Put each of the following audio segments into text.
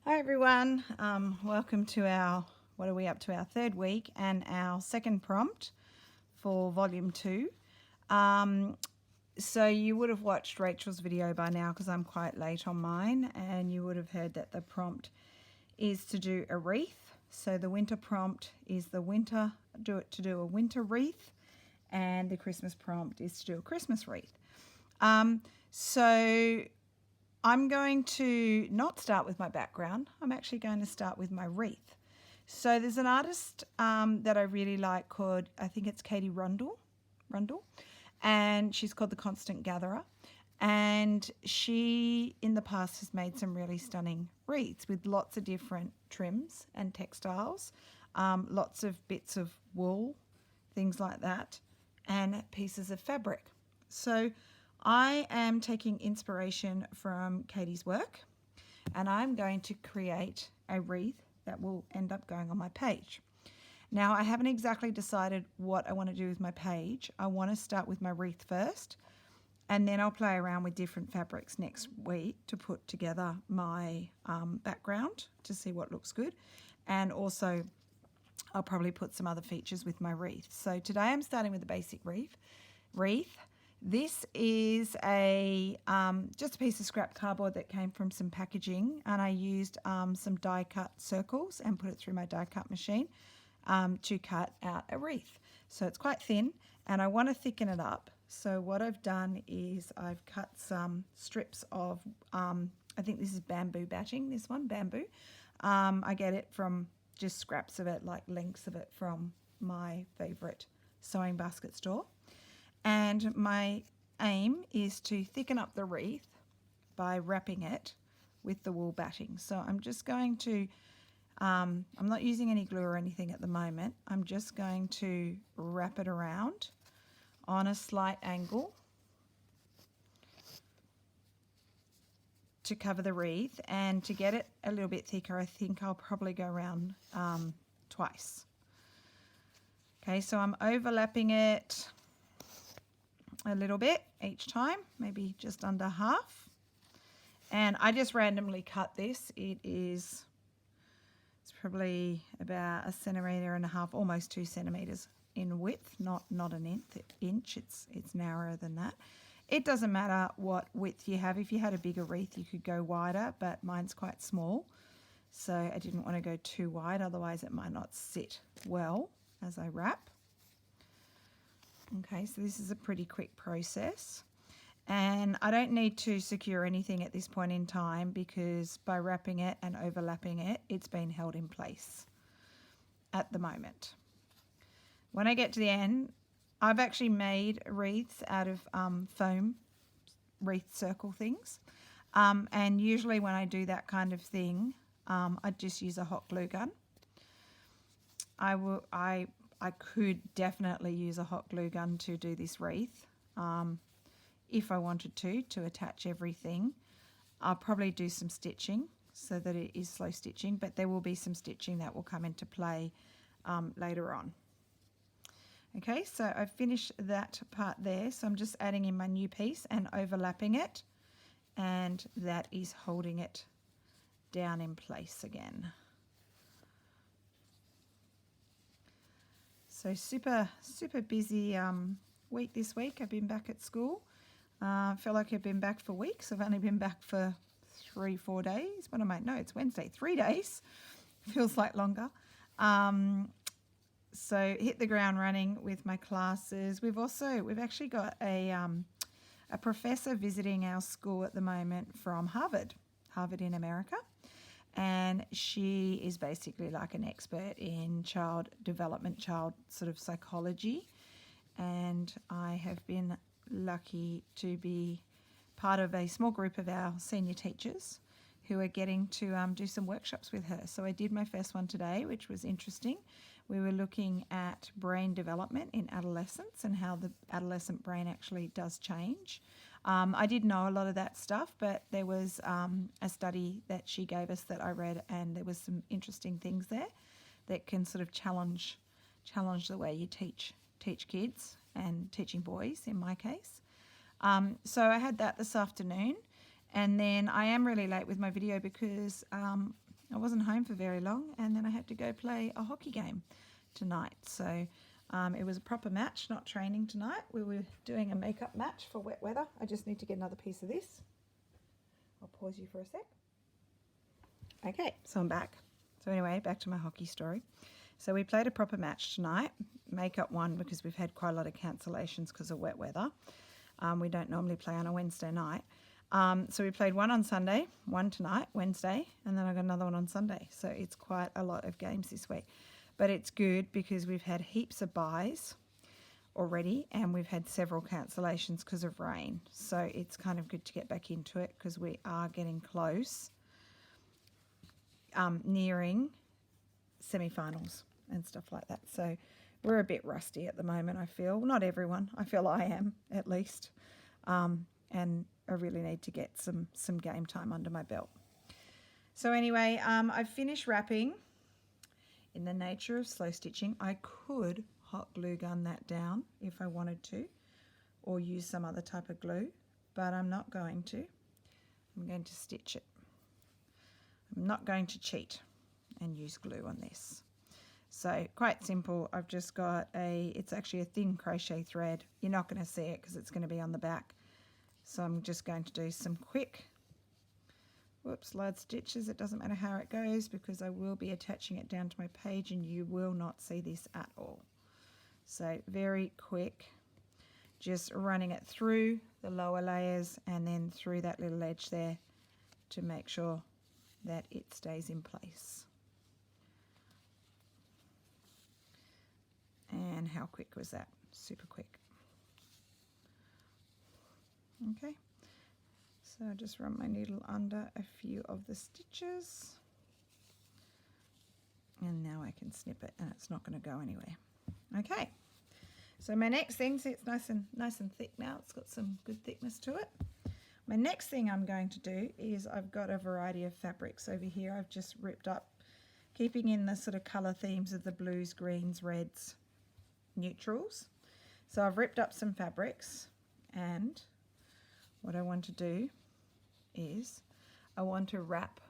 Hi everyone, welcome to what are we up to, our third week and our second prompt for volume 2. So you would have watched Rachel's video by now because I'm quite late on mine, and you would have heard that the prompt is to do a wreath. So the winter prompt is to do a winter wreath, and the Christmas prompt is to do a Christmas wreath. So I'm going to not start with my background. I'm actually going to start with my wreath. So there's an artist that I really like called, I think it's Katie Rundle, and she's called The Constant Gatherer. And she, in the past, has made some really stunning wreaths with lots of different trims and textiles, lots of bits of wool, things like that, and pieces of fabric. So I am taking inspiration from Katie's work, and I'm going to create a wreath that will end up going on my page. Now, I haven't exactly decided what I want to do with my page. I want to start with my wreath first, and then I'll play around with different fabrics next week to put together my background to see what looks good. And also, I'll probably put some other features with my wreath. So today I'm starting with the basic wreath. This is just a piece of scrap cardboard that came from some packaging, and I used some die cut circles and put it through my die cut machine to cut out a wreath. So it's quite thin, and I want to thicken it up. So what I've done is I've cut some strips of, I think this is bamboo batting, this one, bamboo. I get it from just scraps of it, like lengths of it from my favourite sewing basket store. And my aim is to thicken up the wreath by wrapping it with the wool batting. So I'm just going to, I'm not using any glue or anything at the moment. I'm just going to wrap it around on a slight angle to cover the wreath. And to get it a little bit thicker, I think I'll probably go around twice. Okay, so I'm overlapping it a little bit each time, maybe just under half. And I just randomly cut this. It's probably about 1.5 centimeters, almost 2 centimeters in width, not an inch. It's narrower than that. It doesn't matter what width you have. If you had a bigger wreath, you could go wider, but mine's quite small, so I didn't want to go too wide, otherwise it might not sit well as I wrap. Okay, so this is a pretty quick process, and I don't need to secure anything at this point in time because by wrapping it and overlapping it, it's been held in place at the moment. When I get to the end, I've actually made wreaths out of foam wreath circle things, and usually when I do that kind of thing, I just use a hot glue gun. I could definitely use a hot glue gun to do this wreath if I wanted to attach everything. I'll probably do some stitching so that it is slow stitching, but there will be some stitching that will come into play later on. Okay, so I've finished that part there, so I'm just adding in my new piece and overlapping it, and that is holding it down in place again. So super busy week this week. I've been back at school. I feel like I've been back for weeks. I've only been back for 3-4 days. What am I? No, it's Wednesday. 3 days. Feels like longer. So hit the ground running with my classes. We've actually got a professor visiting our school at the moment from Harvard in America. And she is basically like an expert in child development, child sort of psychology. And I have been lucky to be part of a small group of our senior teachers who are getting to do some workshops with her. So I did my first one today, which was interesting. We were looking at brain development in adolescence and how the adolescent brain actually does change. I did know a lot of that stuff, but there was a study that she gave us that I read, and there was some interesting things there that can sort of challenge the way you teach kids, and teaching boys in my case. So I had that this afternoon, and then I am really late with my video because I wasn't home for very long, and then I had to go play a hockey game tonight. So it was a proper match, not training tonight. We were doing a makeup match for wet weather. I just need to get another piece of this. I'll pause you for a sec. Okay, so I'm back. So anyway, back to my hockey story. So we played a proper match tonight. Makeup won because we've had quite a lot of cancellations because of wet weather. We don't normally play on a Wednesday night. So we played one on Sunday, one tonight, Wednesday, and then I got another one on Sunday. So it's quite a lot of games this week. But it's good because we've had heaps of buys already, and we've had several cancellations because of rain. So it's kind of good to get back into it because we are getting close, nearing semi-finals and stuff like that. So we're a bit rusty at the moment, I feel. Not everyone. I feel I am, at least. And I really need to get some game time under my belt. So anyway, I've finished wrapping. In the nature of slow stitching, I could hot glue gun that down if I wanted to, or use some other type of glue, but I'm not going to. I'm going to stitch it. I'm not going to cheat and use glue on this. So quite simple. I've just got it's actually a thin crochet thread. You're not going to see it because it's going to be on the back. So I'm just going to do some quick, light stitches. It doesn't matter how it goes because I will be attaching it down to my page and you will not see this at all. So very quick, just running it through the lower layers and then through that little edge there to make sure that it stays in place. And how quick was that? Super quick. Okay, so I just run my needle under a few of the stitches, and now I can snip it and it's not going to go anywhere. Okay, so my next thing, see, it's nice and thick now. It's got some good thickness to it. My next thing I'm going to do is I've got a variety of fabrics over here. I've just ripped up, keeping in the sort of colour themes of the blues, greens, reds, neutrals. So I've ripped up some fabrics, and what I want to do is I want to wrap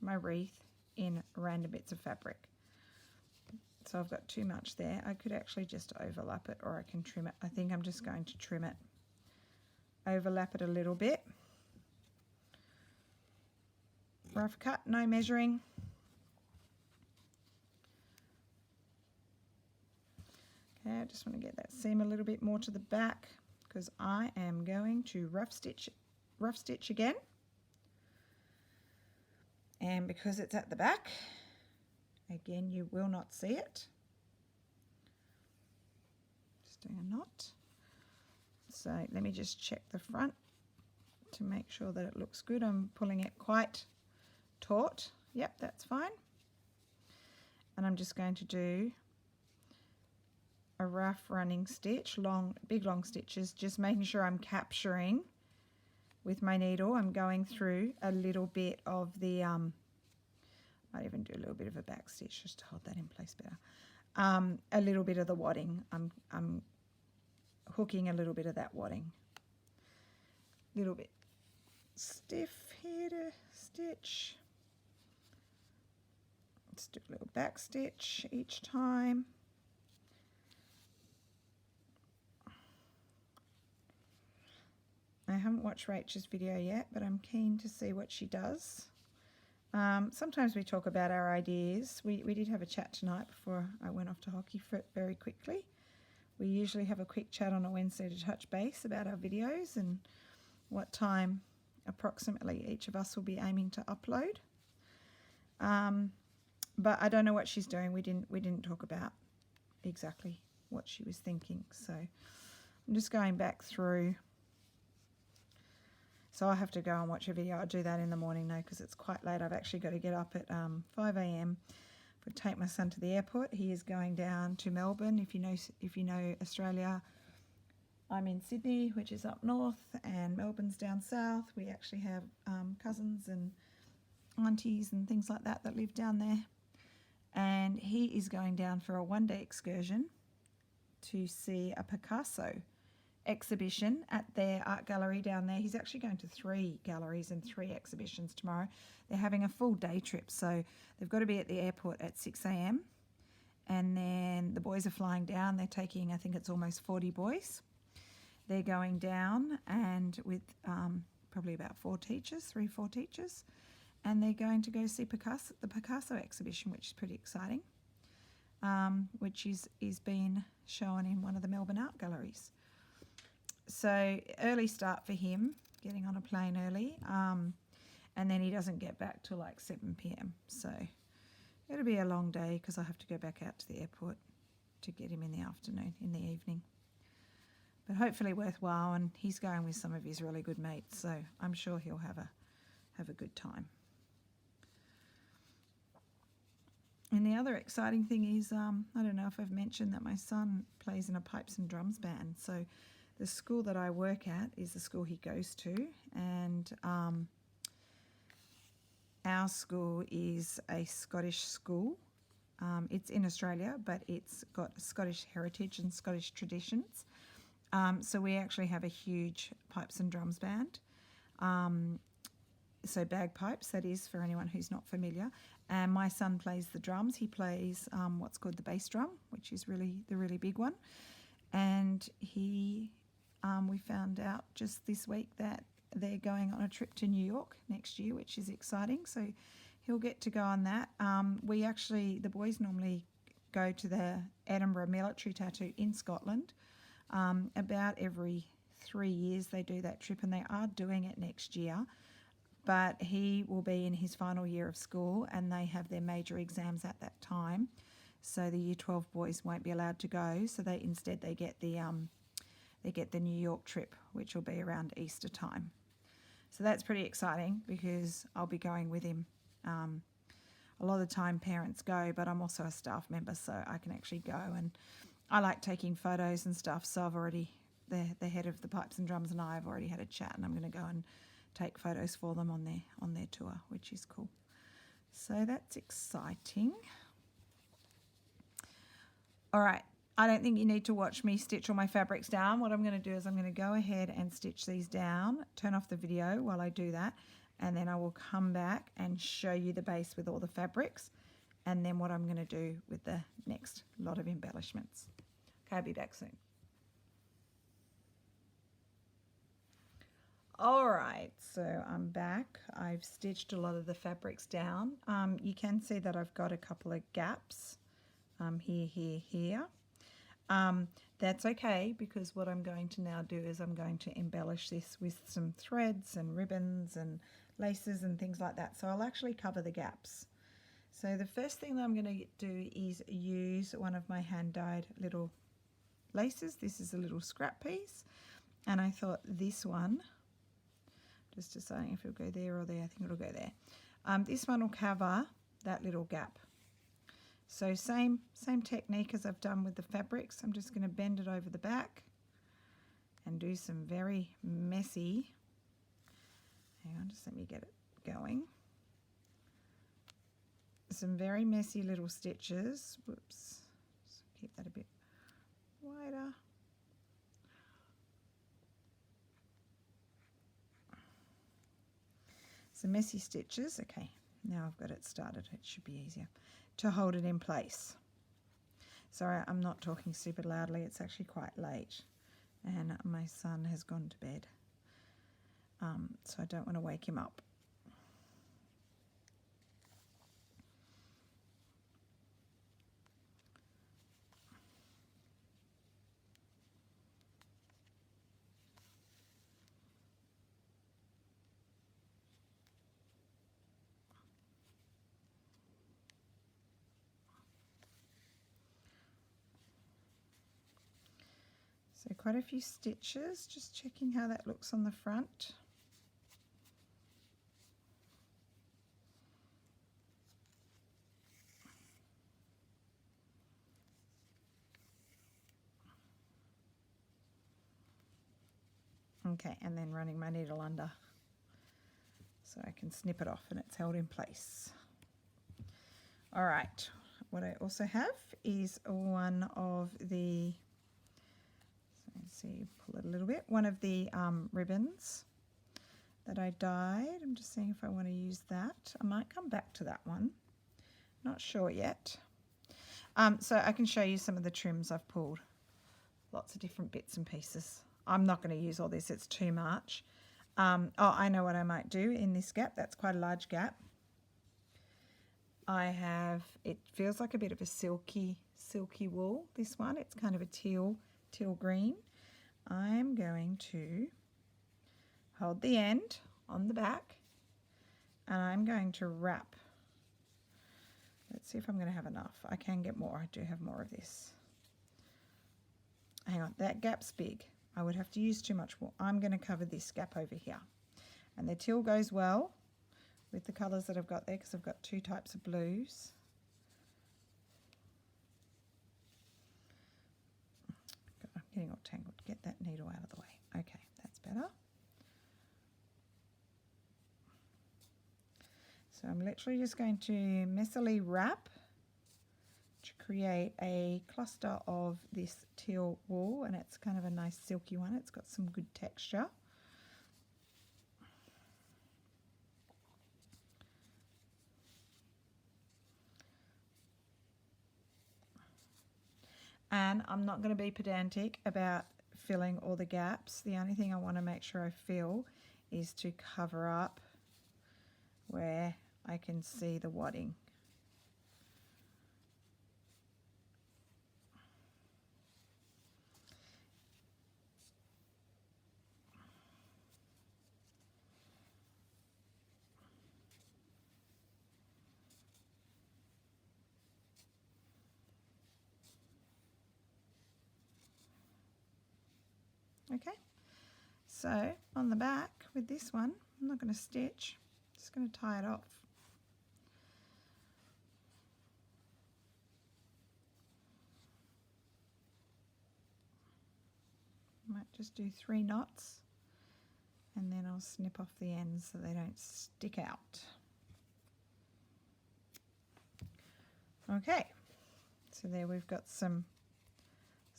my wreath in random bits of fabric. So I've got too much there. I could actually just overlap it, or I can trim it. I think I'm just going to trim it, overlap it a little bit. Rough cut, no measuring. Okay, I just want to get that seam a little bit more to the back because I am going to rough stitch again. And because it's at the back, again, you will not see it. Just doing a knot. So let me just check the front to make sure that it looks good. I'm pulling it quite taut. Yep, that's fine. And I'm just going to do a rough running stitch, big long stitches, just making sure I'm capturing with my needle. I'm going through a little bit of the, might even do a little bit of a back stitch just to hold that in place better. A little bit of the wadding. I'm hooking a little bit of that wadding. Little bit stiff here to stitch. Let's do a little back stitch each time. I haven't watched Rachel's video yet, but I'm keen to see what she does. Sometimes we talk about our ideas. We did have a chat tonight before I went off to hockey very quickly. We usually have a quick chat on a Wednesday to touch base about our videos and what time approximately each of us will be aiming to upload. But I don't know what she's doing. We didn't talk about exactly what she was thinking. So I'm just going back through. So I have to go and watch a video. I'll do that in the morning now because it's quite late. I've actually got to get up at 5 a.m. to take my son to the airport. He is going down to Melbourne. If you know Australia, I'm in Sydney, which is up north, and Melbourne's down south. We actually have cousins and aunties and things like that live down there. And he is going down for a one-day excursion to see a Picasso exhibition at their art gallery down there. He's actually going to 3 galleries and 3 exhibitions tomorrow. They're having a full day trip, so they've got to be at the airport at 6 a.m. And then the boys are flying down. They're taking, I think it's almost 40 boys. They're going down and with probably about 4 teachers, 3-4 teachers. And they're going to go see the Picasso exhibition, which is pretty exciting, which is being shown in one of the Melbourne art galleries. So early start for him, getting on a plane early, and then he doesn't get back till like 7 p.m. So it'll be a long day because I have to go back out to the airport to get him in the afternoon, in the evening. But hopefully worthwhile, and he's going with some of his really good mates, so I'm sure he'll have a good time. And the other exciting thing is, I don't know if I've mentioned that my son plays in a pipes and drums band. So the school that I work at is the school he goes to, and our school is a Scottish school. It's in Australia, but it's got Scottish heritage and Scottish traditions. So we actually have a huge pipes and drums band. So bagpipes, that is, for anyone who's not familiar. And my son plays the drums. He plays what's called the bass drum, which is really the really big one. And we found out just this week that they're going on a trip to New York next year, which is exciting. So he'll get to go on that. The boys normally go to the Edinburgh Military Tattoo in Scotland. About every 3 years they do that trip, and they are doing it next year. But he will be in his final year of school, and they have their major exams at that time. So the Year 12 boys won't be allowed to go. So they get the New York trip, which will be around Easter time. So that's pretty exciting because I'll be going with him. A lot of the time parents go, but I'm also a staff member, so I can actually go. And I like taking photos and stuff. So I've already, the head of the Pipes and Drums and I have already had a chat, and I'm going to go and take photos for them on their tour, which is cool. So that's exciting. All right, I don't think you need to watch me stitch all my fabrics down. What I'm going to do is I'm going to go ahead and stitch these down, turn off the video while I do that, and then I will come back and show you the base with all the fabrics, and then what I'm going to do with the next lot of embellishments. Okay, I'll be back soon. All right, so I'm back. I've stitched a lot of the fabrics down. You can see that I've got a couple of gaps here. That's okay, because what I'm going to now do is I'm going to embellish this with some threads and ribbons and laces and things like that. So I'll actually cover the gaps. So the first thing that I'm going to do is use one of my hand-dyed little laces. This is a little scrap piece, and I thought this one, just deciding if it'll go there or there, I think it'll go there. This one will cover that little gap. So same technique as I've done with the fabrics. I'm just going to bend it over the back and do some very messy, hang on, just let me get it going. Some very messy little stitches. Whoops, just keep that a bit wider. Some messy stitches. Okay, now I've got it started. It should be easier to hold it in place. Sorry, I'm not talking super loudly. It's actually quite late, and my son has gone to bed, so I don't want to wake him up. So quite a few stitches, just checking how that looks on the front. Okay, and then running my needle under so I can snip it off and it's held in place. All right, what I also have is one of the, so see, pull it a little bit. One of the ribbons that I dyed. I'm just seeing if I want to use that. I might come back to that one. Not sure yet. So I can show you some of the trims I've pulled. Lots of different bits and pieces. I'm not going to use all this, it's too much. Oh, I know what I might do in this gap. That's quite a large gap. I have, it feels like a bit of a silky wool, this one. It's kind of a teal green. I'm going to hold the end on the back and I'm going to wrap. Let's see if I'm going to have enough. I can get more. I do have more of this. Hang on, that gap's big. I would have to use too much wool. I'm going to cover this gap over here. And the teal goes well with the colours that I've got there because I've got two types of blues. I'm getting all tangled. Get that needle out of the way. Okay, that's better. So I'm literally just going to messily wrap to create a cluster of this teal wool, and it's kind of a nice silky one. It's got some good texture. And I'm not going to be pedantic about filling all the gaps. The only thing I want to make sure I fill is to cover up where I can see the wadding. Okay, so on the back with this one, I'm not going to stitch, just going to tie it off. Might just do 3 knots and then I'll snip off the ends so they don't stick out. Okay, so there we've got some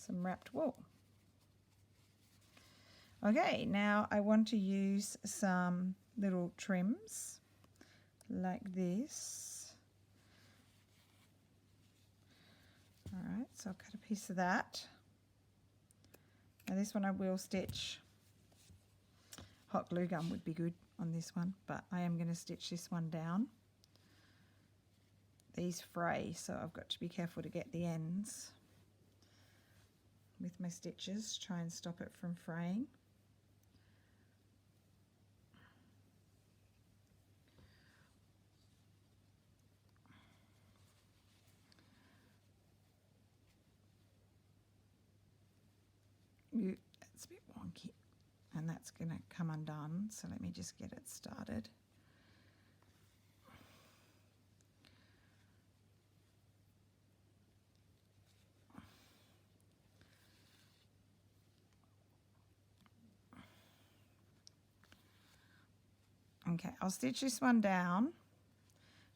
wrapped wool. Okay, now I want to use some little trims like this. All right, so I'll cut a piece of that. Now this one I will stitch. Hot glue gun would be good on this one, but I am going to stitch this one down. These fray, so I've got to be careful to get the ends with my stitches, try and stop it from fraying. That's a bit wonky and that's going to come undone, so let me just get it started. Okay, I'll stitch this one down,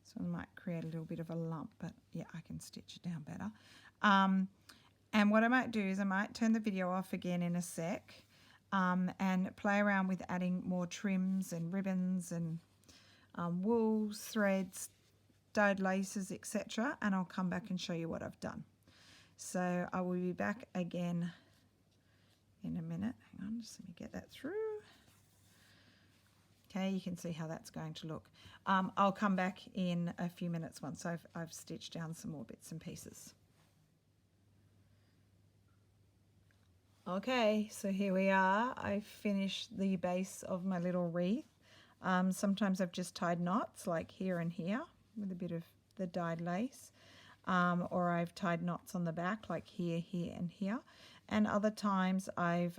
so I might create a little bit of a lump, but yeah, I can stitch it down better. And what I might do is I might turn the video off again in a sec and play around with adding more trims and ribbons and wools, threads, dyed laces, etc. And I'll come back and show you what I've done. So I will be back again in a minute. Hang on, just let me get that through. Okay, you can see how that's going to look. I'll come back in a few minutes once I've stitched down some more bits and pieces. Okay, so here we are. I've finished the base of my little wreath. Sometimes I've just tied knots like here and here with a bit of the dyed lace, or I've tied knots on the back like here, here and here, and other times I've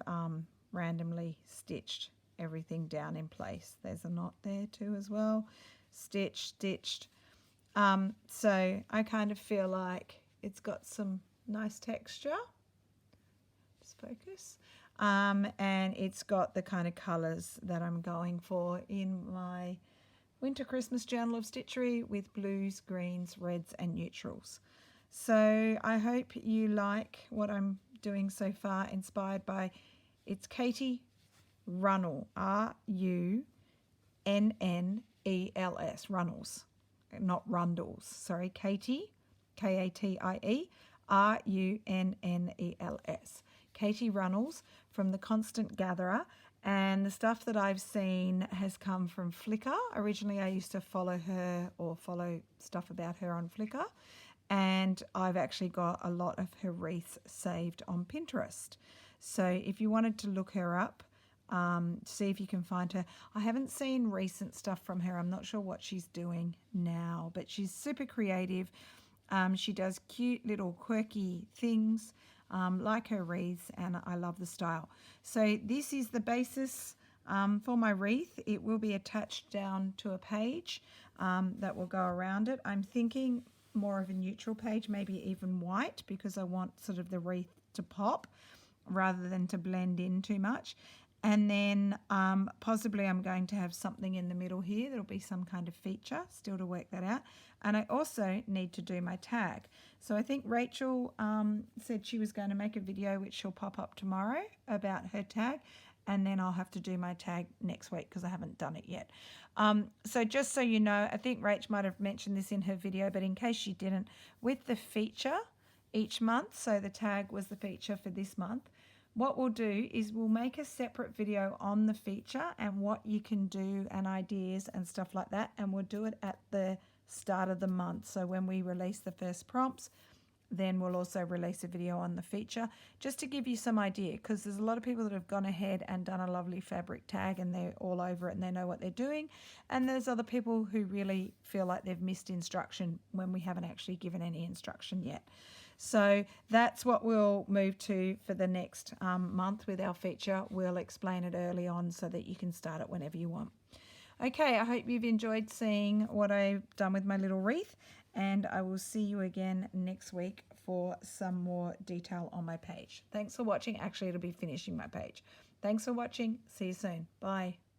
randomly stitched everything down in place. There's a knot there too as well. Stitched. So I kind of feel like it's got some nice texture. Focus, and it's got the kind of colours that I'm going for in my Winter Christmas Journal of Stitchery with blues, greens, reds and neutrals. So I hope you like what I'm doing so far, inspired by, it's Katie Runnell, Runnels, Runnels, not Rundles. Sorry, Katie, Katie Runnels, Katie Runnels from The Constant Gatherer. And the stuff that I've seen has come from Flickr. Originally, I used to follow her or follow stuff about her on Flickr. And I've actually got a lot of her wreaths saved on Pinterest. So if you wanted to look her up, see if you can find her. I haven't seen recent stuff from her. I'm not sure what she's doing now, but she's super creative. She does cute little quirky things like her wreaths, and I love the style. So this is the basis for my wreath. It will be attached down to a page that will go around it. I'm thinking more of a neutral page, maybe even white, because I want sort of the wreath to pop rather than to blend in too much. And then possibly I'm going to have something in the middle here. There'll be some kind of feature, still to work that out. And I also need to do my tag. So I think Rachel said she was going to make a video which she'll pop up tomorrow about her tag. And then I'll have to do my tag next week because I haven't done it yet. So just so you know, I think Rach might have mentioned this in her video, but in case she didn't, with the feature each month, so the tag was the feature for this month, what we'll do is we'll make a separate video on the feature and what you can do and ideas and stuff like that, and we'll do it at the start of the month. So when we release the first prompts, then we'll also release a video on the feature, just to give you some idea, because there's a lot of people that have gone ahead and done a lovely fabric tag and they're all over it and they know what they're doing, and there's other people who really feel like they've missed instruction when we haven't actually given any instruction yet. So that's what we'll move to for the next month with our feature. We'll explain it early on so that you can start it whenever you want. Okay, I hope you've enjoyed seeing what I've done with my little wreath, and I will see you again next week for some more detail on my page. Thanks for watching. Actually, it'll be finishing my page. Thanks for watching. See you soon. Bye.